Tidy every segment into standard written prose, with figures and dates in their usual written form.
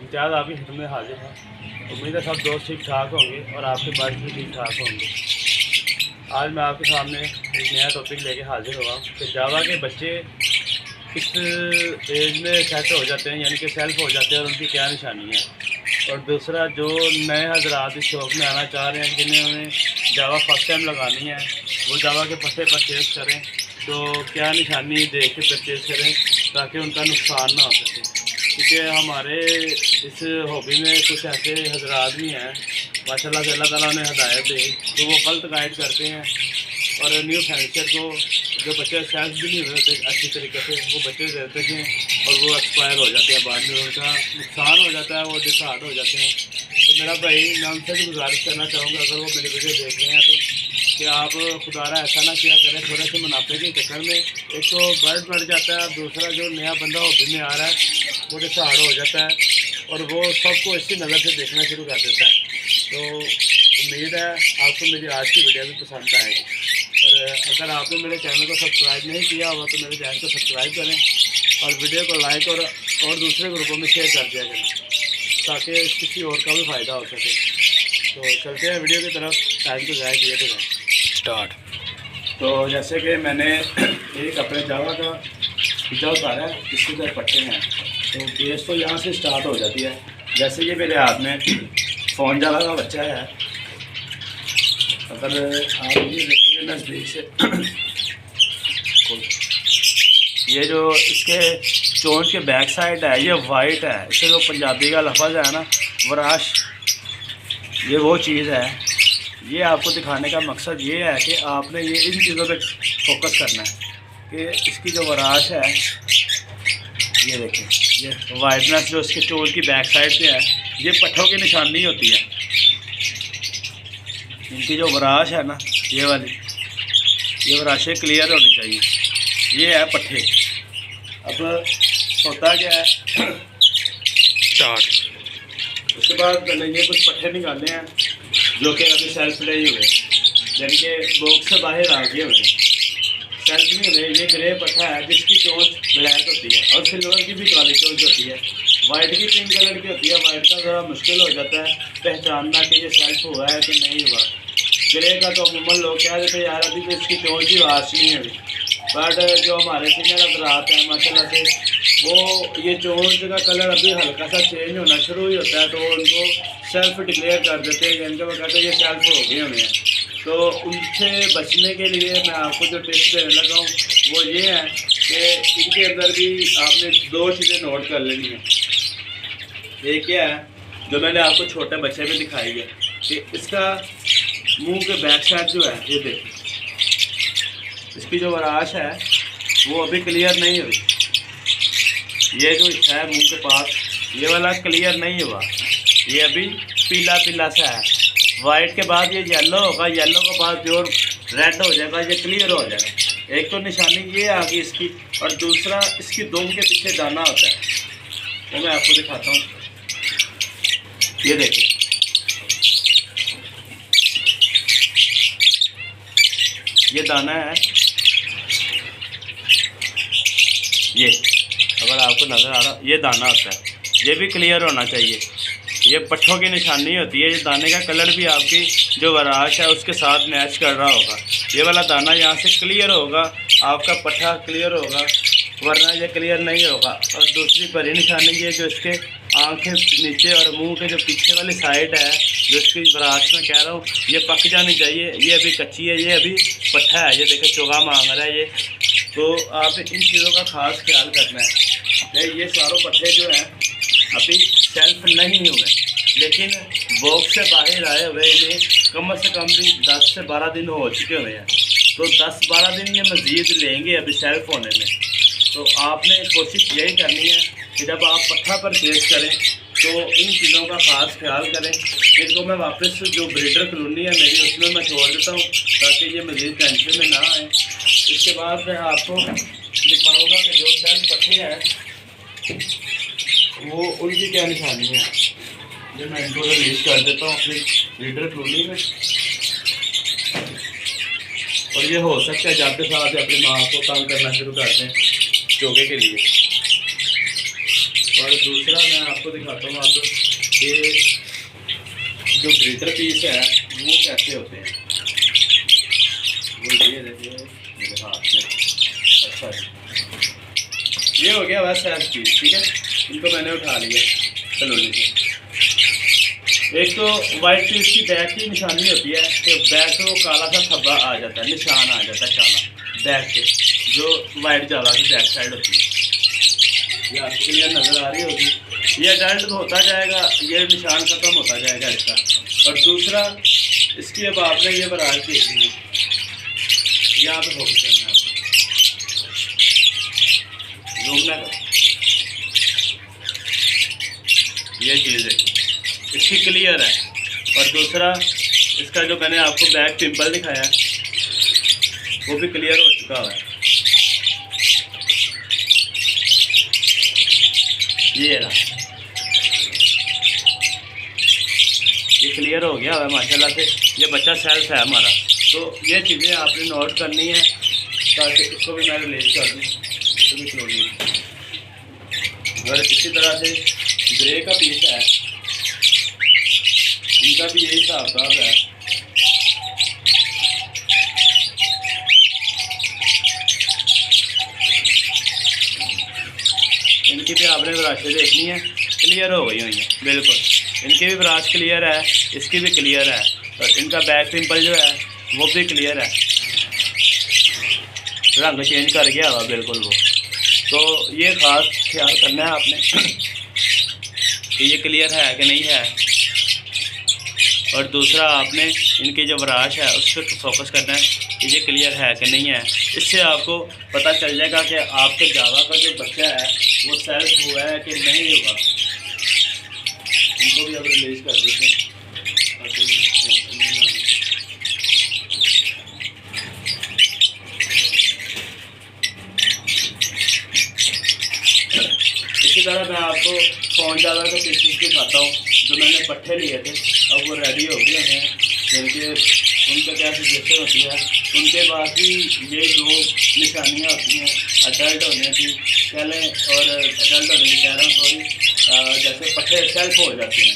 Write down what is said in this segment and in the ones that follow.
इम्तियाज़ आपकी खिदमत में हाजिर है। उम्मीद है सब दोस्त ठीक ठाक होंगे और आपके बच्चे भी ठीक ठाक होंगे। आज मैं आपके सामने एक नया टॉपिक लेके हाजिर हुआ कि जावा के बच्चे किस एज में सेट हो जाते हैं, यानी कि सेल्फ हो जाते हैं और उनकी क्या निशानी है। और दूसरा, जो नए हजरात इस शौक़ में आना चाह रहे हैं, जिन्हें उन्हें जावा फर्स्ट टाइम लगानी है, वो जावा के पत्ते परचेज़ करें तो क्या निशानी देख के परचेज़ करें ताकि उनका नुकसान ना हो सके। क्योंकि हमारे इस हॉबी में कुछ ऐसे हजरात भी हैं माशाल्लाह से, अल्लाह ताला उन्हें हदायत दे, तो वो गलत गाइड करते हैं और न्यू फैंसर को, जो बच्चे सेल्फ भी नहीं होते अच्छी तरीके से, वो बच्चे देते हैं और वो एक्सपायर हो जाते हैं, बाद में उनका नुकसान हो जाता है, वो डिसहार्ट हो जाते हैं। तो मेरा भाई, मैं उनसे भी गुजारिश करना चाहूँगा, अगर वो मेरी वीडियो देख रहे हैं तो कि आप खुदारा ऐसा ना किया करें थोड़े से मुनाफे के चक्कर में। एक तो बर्ड मर जाता है, दूसरा जो नया बंदा हॉबी में आ रहा है वो डिसहार्ट हो जाता है और वो सबको इसी नज़र से देखना शुरू कर देता है। तो उम्मीद है आपको मेरी आज की वीडियो भी पसंद आएगी। और अगर आपने मेरे चैनल को सब्सक्राइब नहीं किया हुआ तो मेरे चैनल को सब्सक्राइब करें और वीडियो को लाइक और दूसरे ग्रुपों में शेयर कर दिया करें ताकि किसी और का भी फ़ायदा हो सके। तो चलते हैं वीडियो की तरफ, टाइम को ज़ाया किए तो स्टार्ट। तो जैसे कि मैंने एक अपने जावा का पिज्जा उतारा है, इसके अंदर पट्टे हैं, तो केस तो यहाँ से स्टार्ट हो जाती है। जैसे ये मेरे हाथ में फ़ोन जावा का बच्चा है, अगर आप ये देखेंगे नज़दीक से, ये जो इसके चोंच के बैक साइड है ये वाइट है, इसे जो पंजाबी का लफ्ज़ है ना वराश, ये वो चीज़ है। ये आपको दिखाने का मकसद ये है कि आपने ये इन चीज़ों पे फोकस करना है कि इसकी जो वराश है, ये देखें, ये वाइटनेस जो इसके चोंच की बैक साइड पे है, ये पट्ठों की निशानी होती है। इनकी जो वराश है ना, ये वाली, ये वराशें क्लियर होनी चाहिए। ये है पट्ठे। अब होता क्या है, स्टार्ट। उसके बाद मैंने ये कुछ पट्ठे निकाले हैं जो कि अभी सेल्फ नहीं हुए, यानी कि बॉक्स से बाहर आ गए हुए, सेल्फ नहीं हुए। ये ग्रे पट्ठा है जिसकी चोंच ब्लैक होती है और सिल्वर की भी काली चोंच होती है। वाइट की पिंक कलर की होती है। वाइट का ज़रा मुश्किल हो जाता है पहचानना कि ये सेल्फ हुआ है कि नहीं हुआ। ग्रे का तो अमूमन लोग कह देते हैं यार अभी तो इसकी चोंच ही वाश नहीं हुई, बट जो हमारे सीनियर हज़रात हैं माशाल्लाह से, वो ये चोंच का कलर अभी हल्का सा चेंज होना शुरू ही होता है तो उनको सेल्फ डिक्लेयर कर देते हैं, यानी कि वो कहते हैं ये सेल्फ हो गए हुए हैं। तो उनसे बचने के लिए मैं आपको जो टिप्स देने लगा हूँ वो ये है कि इनके अंदर भी आपने दो चीज़ें नोट कर लेनी है। एक क्या है जो मैंने आपको छोटे बच्चे में दिखाई है कि इसका मुंह के बैक साइड जो है, ये देखिए, इसकी जो वराश है वो अभी क्लियर नहीं हुई। ये जो है मुंह के पास, ये वाला क्लियर नहीं हुआ, ये अभी पीला पीला सा है। वाइट के बाद ये येलो होगा, येलो के बाद प्योर रेड हो जाएगा, ये क्लियर हो जाएगा। एक तो निशानी ये आ गई इसकी, और दूसरा इसकी दुम के पीछे दाना होता है, वो मैं आपको दिखाता हूँ। ये देखिए, ये दाना है, ये अगर आपको नज़र आ रहा, ये दाना होता है, ये भी क्लियर होना चाहिए। ये पट्ठों की निशानी होती है। ये दाने का कलर भी आपकी जो वराश है उसके साथ मैच कर रहा होगा। ये वाला दाना यहाँ से क्लियर होगा, आपका पट्ठा क्लियर होगा, वरना ये क्लियर नहीं होगा। और दूसरी बड़ी निशानी ये जो इसके आँखें नीचे और मुंह के जो पीछे वाली साइड है, जो इसकी वराश में कह रहा हूँ, ये पक जानी चाहिए। ये अभी कच्ची है, ये अभी पट्ठा है, ये देखे चोगा मांग रहा है ये। तो आप इन चीज़ों का ख़ास ख्याल करना है। ये सारों पट्टे जो हैं अभी सेल्फ नहीं हुए, लेकिन बॉक्स से बाहर आए हुए इन्हें कम से कम भी 10 से 12 दिन हो चुके हुए हैं। तो 10-12 दिन ये मज़ीद लेंगे अभी सेल्फ होने में। तो आपने कोशिश यही करनी है कि जब आप पट्ठा परचेज करें तो इन चीज़ों का ख़ास ख्याल करें। इनको मैं वापस जो ब्रीडर कॉलोनी है मेरी, उसमें मैं छोड़ देता हूँ ताकि ये मज़ीद टेंशन में ना आए। इसके बाद मैं आपको दिखाऊंगा कि जो सेल्फ पट्टे हैं वो उनकी क्या निशानी है। ये मैं इनको रिलीज कर देता हूँ अपनी ब्रीडर कॉलोनी में, और ये हो सकता है जाते साथ अपनी माँ को तंग करना शुरू करते हैं चोगे के लिए। और दूसरा मैं आपको दिखाता हूँ आप कि जो ब्रीडर पीस है वो कैसे होते हैं। वो ये देखिए मेरे हाथ में। अच्छा ये हो गया वैसे सैज पीस, ठीक है। इनको मैंने उठा लिया कलोनी से। एक तो वाइट पीस की बैक की निशानी होती है कि बैक से वो काला सा थब्बा आ जाता है, निशान आ जाता है काला बैक से, जो वाइट जावा की बैक साइड होती है। ये आपको क्लियर नज़र आ रही होगी। ये अडल्ट होता जाएगा, ये निशान ख़त्म होता जाएगा इसका। और दूसरा इसकी अब आपने ये बराज देखनी है, यहाँ पे फोकस करना है आपको, घूमना का ये चीज़ है इसकी क्लियर है। और दूसरा इसका जो मैंने आपको बैक पिंपल दिखाया वो भी क्लियर हो चुका है। ये रहा, ये क्लियर हो गया है माशाल्लाह से। ये बच्चा सेल्फ है हमारा। तो ये चीज़ें आपने नोट करनी है ताकि इसको भी मैं रिलीज कर दूँ, इसको भी क्लोज। अगर इसी तरह से ग्रे का पीस है, इनका भी यही हिसाब किताब है। इनकी भी आपने ब्राशें देखनी है, क्लियर हो गई हुई हैं बिल्कुल। इनकी भी ब्राश क्लियर है, इसकी भी क्लियर है। और इनका बैक पिंपल जो है वो भी क्लियर है, रंग चेंज कर गया हुआ बिल्कुल वो। तो ये ख़ास ख्याल करना है आपने कि ये क्लियर है कि नहीं है। और दूसरा आपने इनकी जो ब्राश है उस पर फोकस करना है कि ये क्लियर है कि नहीं है। इससे आपको पता चल जाएगा कि आपके जावा का जो बच्चा है वो सेल्फ हुआ है कि नहीं हुआ। इनको भी अब रिलीज कर देते हैं। इसी तरह मैं आपको फ़ोन जावा के पीसेस दिखाता हूँ जो मैंने पट्टे लिए थे, अब वो रेडी हो गए हैं। जिनके उनका क्या सिचुएशन होती है, उनके बाद भी ये दो निशानियाँ होती हैं अडल्ट होने की पहले और अडल्ट होने की कह रहा हूँ सॉरी, जैसे पट्टे सेल्फ हो जाते हैं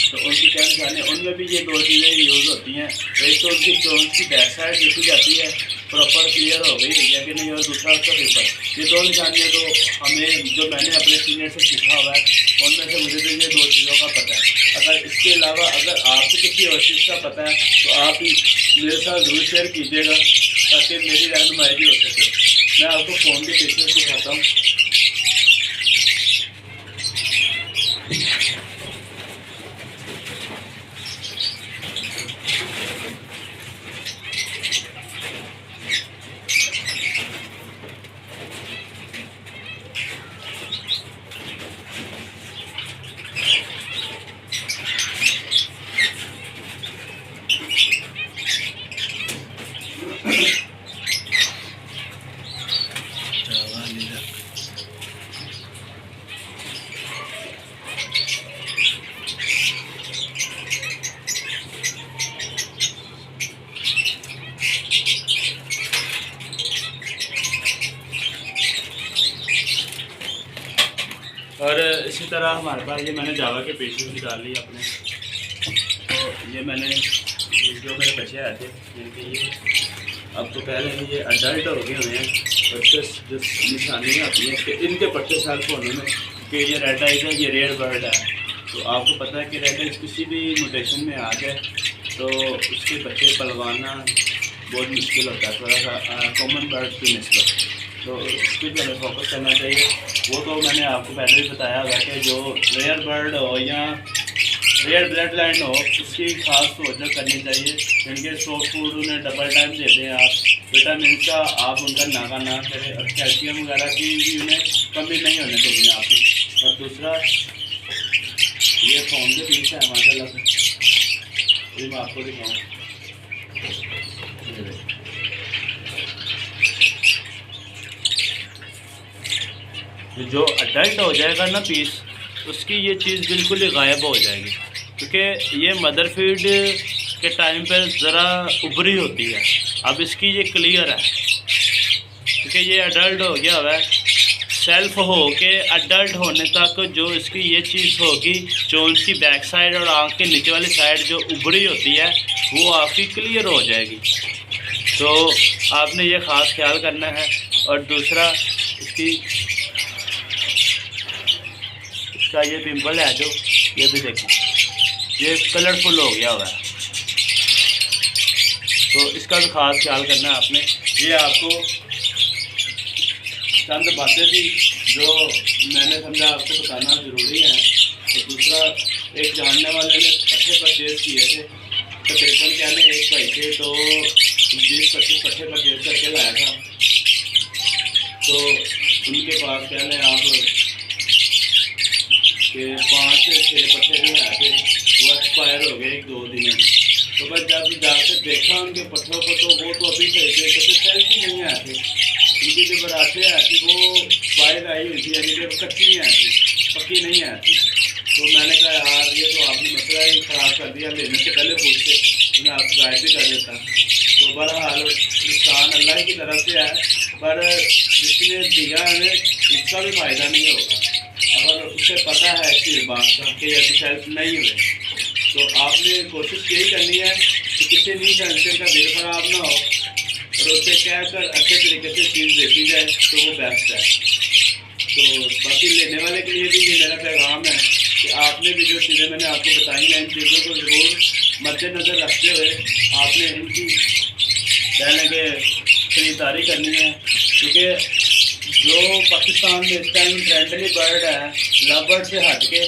तो उनकी क्या निशानी, उनमें भी ये दो चीज़ें यूज़ होती हैं। एक तो उनकी चोंच की बैक साइड देखी जाती है प्रॉपर क्लियर हो गई है कि नहीं, और दूसरा उसका पेपर। ये दो निशानियाँ तो हमें जो मैंने अपने सीनियर से सीखा हुआ है उनमें से मुझे तो ये दो चीज़ों का पता है। अगर इसके अलावा अगर आपको किसी और चीज़ का पता है तो आप मेरे साथ ज़रूर शेयर कीजिएगा ताकि मेरी रहनुमाई भी हो सके। मैं आपको फ़ोन के पीछे दिखाता हूँ। और इसी तरह हमारे पास ये मैंने जावा के पीसेस निकाल लिए अपने। तो ये मैंने जो मेरे बच्चे आए थे जिनके ये अब तो पहले ही ये अडल्ट हो गए हुए हैं। और इससे जो निशानियाँ आती हैं कि इनके पट्टे सेल्फ होने में कि ये रेड आइज है, ये रेड बर्ड है। तो आपको पता है कि रेड आइज किसी भी म्यूटेशन में आ जाए तो उसके बच्चे पलवाना बहुत मुश्किल होता है, थोड़ा सा कॉमन बर्ड की नस्बत। तो इस पर भी हमें फोकस करना चाहिए। वो तो मैंने आपको पहले भी बताया हुआ कि जो रेयर बर्ड हो या रेयर ब्लड लाइन हो उसकी खास तवज्जो करनी चाहिए। जिनके सॉफ्ट फूड उन्हें डबल टाइम देते हैं आप, विटामिन का आप उनका नागा ना करें और कैल्शियम वगैरह की भी उन्हें कमी नहीं होने देनी आपकी। और दूसरा ये फोन के पीस है माशाल्लाह से, ये मैं आपको दिखाऊँ। जो अडल्ट हो जाएगा ना पीस उसकी ये चीज़ बिल्कुल ही गायब हो जाएगी, क्योंकि ये मदर फीड के टाइम पर ज़रा उभरी होती है। अब इसकी ये क्लियर है क्योंकि ये अडल्ट हो गया हुआ है, सेल्फ हो के अडल्ट होने तक जो इसकी ये चीज़ होगी, चोंच की बैक साइड और आँख के नीचे वाली साइड जो उभरी होती है वो आपकी क्लियर हो जाएगी। तो आपने ये ख़ास ख्याल करना है। और दूसरा इसका ये पिंपल है जो ये भी देखें, ये कलरफुल हो गया हुआ है, तो इसका भी ख़ास ख्याल करना है आपने। ये आपको चंद बातें थी जो मैंने समझा आपको बताना ज़रूरी है। तो दूसरा, एक जानने वाले ने पट्टे परचेज़ किए थे, तकरीबन कहने एक भाई थे तो 20-25 पट्टे परचेज़ करके लाया था। तो उनके पास कहने आप के 5 से 6 पट्टे जो है थे वो एक्सपायर हो गए 1-2 दिनों में। तो बस जब जाकर देखा उनके पट्टों को तो वो तो अभी सही थे, तो सेल्फ ही नहीं आए थे। उनकी जो बरातें आती वो फाइल आई हुई थी, यानी कि कच्ची नहीं आती, पक्की नहीं आती। तो मैंने कहा यार ये तो आपने मसला ही ख़राब कर दिया, लेने से पहले पूछते तो मैं आपको गाइड भी कर देता। तो बहरहाल नुकसान अल्लाह की तरफ से है, पर जिसने दिया है उसका भी फ़ायदा नहीं होगा अगर उसे पता है कि बात का कि ऐसी सेल्फ नहीं हुए। तो आपने कोशिश यही करनी है कि किसी न्यू सेंसर का दिल ख़राब ना हो और उसे कह कर अच्छे तरीके से चीज़ देखी जाए, तो वो बेस्ट है। तो बाकी लेने वाले के लिए भी ये मेरा पैगाम है कि आपने भी जो चीज़ें मैंने आपको बताई हैं, इन चीज़ों को ज़रूर मद्देनज़र रखते हुए आपने इनकी कहने के खरीदारी करनी है। क्योंकि जो पाकिस्तान में इस टाइम ट्रेंडली बर्ड है लव बर्ड से हट के,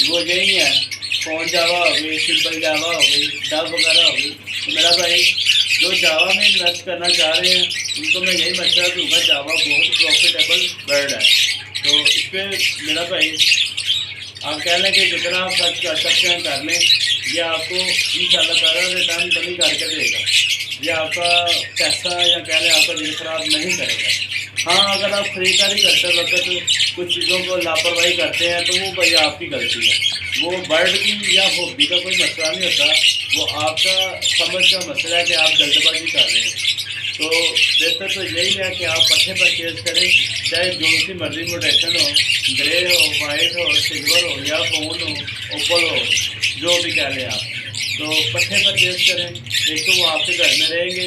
वो यही है, कौन जावा हो गई, सिंपल जावा हो गई, डब वगैरह हो गई। तो मेरा भाई जो जावा में इन्वेस्ट करना चाह रहे हैं उनको मैं यही मशवरा दूँगा, जावा बहुत प्रॉफिटेबल बर्ड है। तो इस पर मेरा भाई आप कह लें कि जितना आप खर्च कर सकते हैं कर लें, ये आपको इंशाल्लाह ताला रिटर्न बनी करके देगा। ये आपका पैसा या कह लें आपका दिल ख़राब नहीं करेगा। हाँ, अगर आप खरीदारी करते वक्त कुछ चीज़ों को लापरवाही करते हैं तो वो भाई आपकी गलती है। वो बर्ड की या हॉबी का कोई मसला नहीं होता, वो आपका समझ का मसला है कि आप जल्दबाजी कर रहे हैं। तो बेहतर तो यही है कि आप पट्टे परचेज़ करें, चाहे जो सी मर्जी मोटेशन हो, ग्रे हो, वाइट हो, सिल्वर हो या फोन हो, ओपल हो, जो भी कह लें आप। तो पट्टे परचेज़ करें, एक तो वो आपके घर में रहेंगे,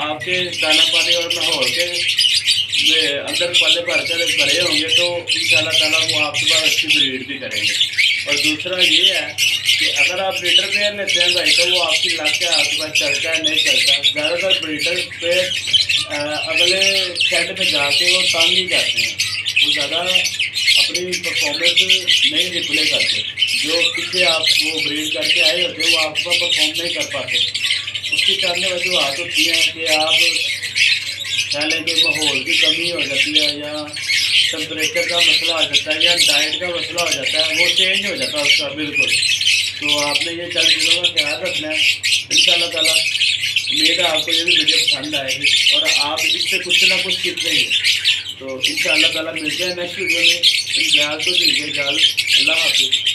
आपके दाना पानी और माहौल के अंदर पल्ले भर कर भरे होंगे, तो इंशाल्लाह ताला वो आपके पास अच्छी ब्रीड भी करेंगे। और दूसरा ये है कि अगर आप ब्रीडर पेयर लेते हैं भाई, तो वो आपकी लग के आपके पास चलता है नहीं चलता। ज़्यादातर ब्रीडर पेयर अगले शेड में जाके वो तंग ही करते हैं, वो ज़्यादा अपनी परफॉर्मेंस नहीं डिस्प्ले करते। जो पीछे आप वो ब्रीड करके आए होते हैं वो आपके पास परफॉर्म नहीं कर पाते। उसकी चंद वजूहत होती हैं कि आप कह लें कि माहौल की कमी हो जाती है, या टेम्परेचर का मसला आ जाता है, या डाइट का मसला हो जाता है, वो चेंज हो जाता है उसका बिल्कुल। तो आपने ये चंद चीज़ों का ख्याल रखना है। इंशाल्लाह ताला उम्मीद है आपको ये भी वीडियो पसंद आएगी और आप इससे कुछ ना कुछ सीख रही है। तो इंशाल्लाह ताला मिलते हैं नेक्स्ट वीडियो में। इन ख्याल को दीजिए, अल्लाह हाफिज़।